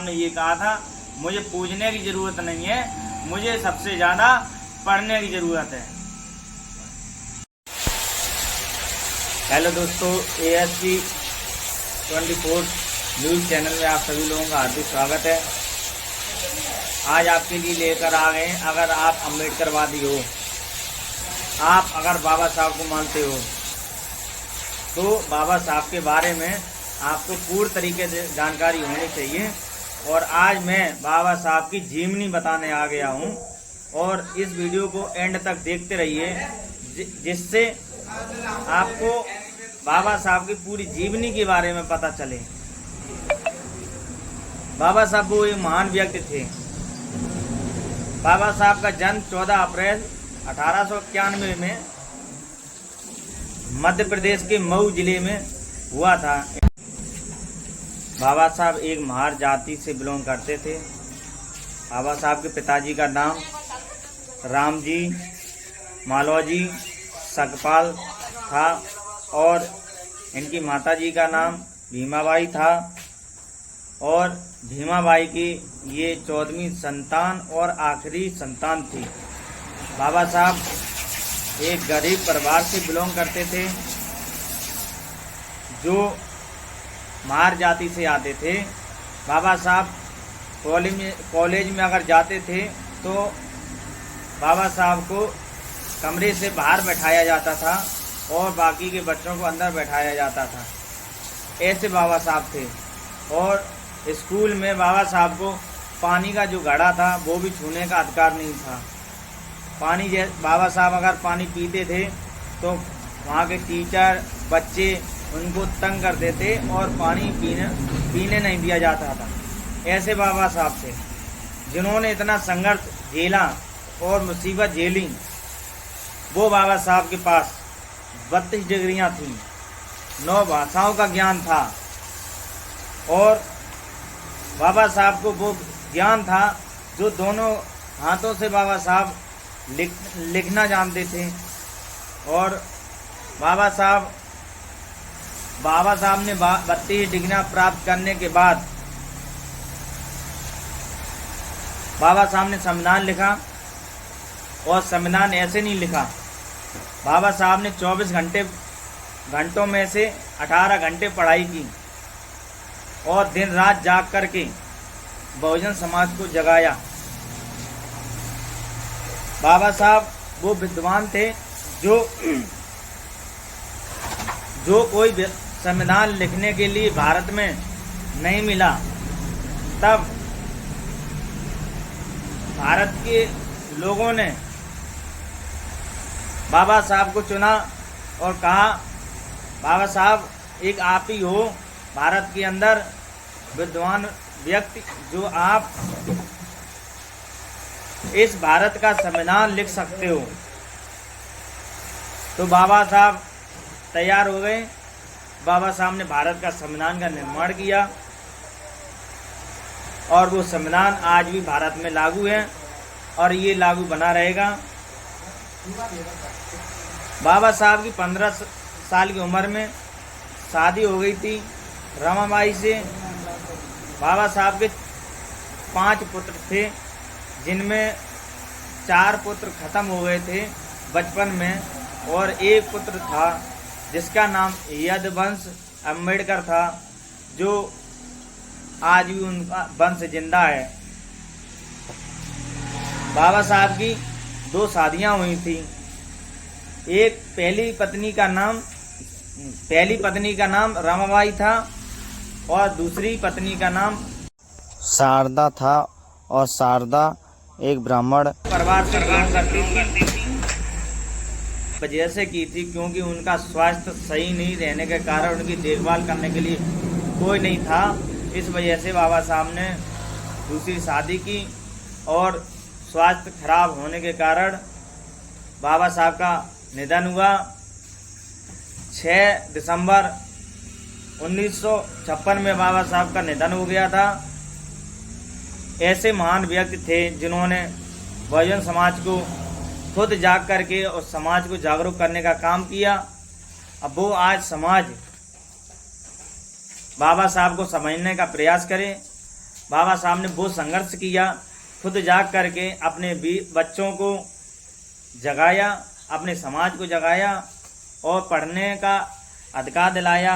ने ये कहा था, मुझे पूजने की जरूरत नहीं है, मुझे सबसे ज्यादा पढ़ने की जरूरत है। हेलो दोस्तों, ASP 24 न्यूज चैनल में आप सभी लोगों का हार्दिक स्वागत है। आज आपके लिए लेकर आ गए, अगर आप अम्बेडकरवादी हो, आप अगर बाबा साहब को मानते हो, तो बाबा साहब के बारे में आपको पूर्ण तरीके से जानकारी होनी चाहिए। और आज मैं बाबा साहब की जीवनी बताने आ गया हूँ, और इस वीडियो को एंड तक देखते रहिए, जिससे आपको बाबा साहब की पूरी जीवनी के बारे में पता चले। बाबा साहब वो एक महान व्यक्ति थे। बाबा साहब का जन्म 14 अप्रैल 1891 में मध्य प्रदेश के मऊ जिले में हुआ था। बाबा साहब एक महार जाति से बिलोंग करते थे। बाबा साहब के पिताजी का नाम रामजी मालवाजी सकपाल था, और इनकी माताजी का नाम भीमाबाई था, और भीमाबाई की ये 14वीं संतान और आखिरी संतान थी। बाबा साहब एक गरीब परिवार से बिलोंग करते थे, जो महार जाति से आते थे। बाबा साहब कॉलेज में अगर जाते थे तो बाबा साहब को कमरे से बाहर बैठाया जाता था और बाकी के बच्चों को अंदर बैठाया जाता था। ऐसे बाबा साहब थे। और स्कूल में बाबा साहब को पानी का जो घड़ा था वो भी छूने का अधिकार नहीं था। बाबा साहब अगर पानी पीते थे तो वहाँ के टीचर बच्चे उनको तंग करते थे और पानी पीने नहीं दिया जाता था। ऐसे बाबा साहब थे जिन्होंने इतना संघर्ष झेला और मुसीबत झेली। वो बाबा साहब के पास 32 डिग्रियाँ थीं, 9 भाषाओं का ज्ञान था, और बाबा साहब को वो ज्ञान था जो दोनों हाथों से बाबा साहब लिखना जानते थे। और बाबा साहब ने 32 डिग्रियाँ प्राप्त करने के बाद बाबा साहब ने संविधान लिखा, और संविधान ऐसे नहीं लिखा। बाबा साहब ने 24 घंटों में से 18 घंटे पढ़ाई की और दिन रात जाग करके बहुजन समाज को जगाया। बाबा साहब वो विद्वान थे जो कोई संविधान लिखने के लिए भारत में नहीं मिला, तब भारत के लोगों ने बाबा साहब को चुना और कहा, बाबा साहब एक आप ही हो भारत के अंदर विद्वान व्यक्ति जो आप इस भारत का संविधान लिख सकते हो। तो बाबा साहब तैयार हो गए। बाबा साहब ने भारत का संविधान का निर्माण किया, और वो संविधान आज भी भारत में लागू है और ये लागू बना रहेगा। बाबा साहब की 15 साल की उम्र में शादी हो गई थी रमाबाई से। बाबा साहब के 5 पुत्र थे, जिनमें 4 पुत्र खत्म हो गए थे बचपन में, और एक पुत्र था जिसका नाम यदुवंश अम्बेडकर था, जो आज भी उनका वंश जिंदा है। बाबा साहब की 2 शादियां हुई थी। एक पहली पत्नी का नाम रमाबाई था, और दूसरी पत्नी का नाम शारदा था, और शारदा एक ब्राह्मण परिवार से बिलोंग करती थी। वजह से की थी क्योंकि उनका स्वास्थ्य सही नहीं रहने के कारण उनकी देखभाल करने के लिए कोई नहीं था। इस वजह से बाबा साहब ने दूसरी शादी की, और स्वास्थ्य खराब होने के कारण बाबा साहब का निधन हुआ। 6 दिसंबर 1956 में बाबा साहब का निधन हो गया था। ऐसे महान व्यक्ति थे जिन्होंने बहुजन समाज को खुद जाग करके और समाज को जागरूक करने का काम किया। अब वो आज समाज बाबा साहब को समझने का प्रयास करे बाबा साहब ने वो संघर्ष किया, खुद जाग करके अपने बच्चों को जगाया, अपने समाज को जगाया और पढ़ने का अधिकार दिलाया।